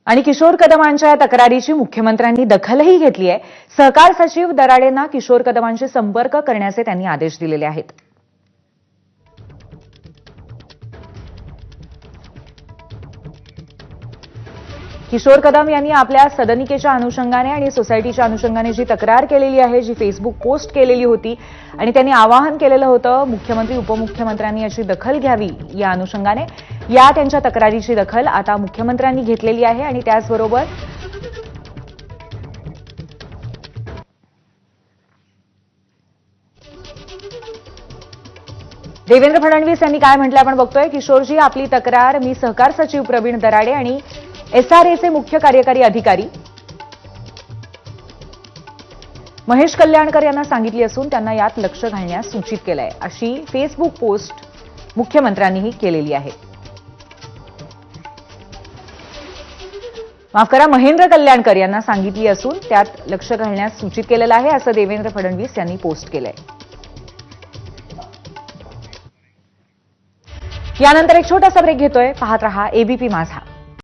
आणि किशोर कदमांच्या तक्रारीची मुख्यमंत्र्यांनी दखलही घेतली आहे। सहकार सचिव दराडेंना किशोर कदमांशी संपर्क करण्याचे त्यांनी आदेश दिलेले आहेत। किशोर कदम यांनी आपल्या सदनिकेच्या अनुषंगाने आणि सोसायटीच्या अनुषंगाने जी तक्रार केलेली आहे, जी फेसबुक पोस्ट केलेली होती आणि त्यांनी आवाहन केलेलं होतं मुख्यमंत्री उपमुख्यमंत्र्यांनी याची दखल घ्यावी, या अनुषंगाने या त्यांच्या तक्रारीची दखल आता मुख्यमंत्र्यांनी घेतलेली आहे। आणि त्याचबरोबर देवेंद्र फडणवीस यांनी काय म्हटलं आपण बघतोय। किशोरजी, आपली तक्रार मी सहकार सचिव प्रवीण दराडे आणि एसआरएचे मुख्य कार्यकारी अधिकारी महेश कल्याणकर यांना सांगितली असून त्यांना यात लक्ष घालण्यास सूचित केलं आहे, अशी फेसबुक पोस्ट मुख्यमंत्र्यांनीही केलेली आहे। माफ करा, महेंद्र कल्याणकर यांना सांगितली असून त्यात लक्ष घालण्यास सूचित केलेलं आहे, असं देवेंद्र फडणवीस यांनी पोस्ट केलंय। यानंतर एक छोटासा ब्रेक घेतोय। पाहत रहा एबीपी माझा।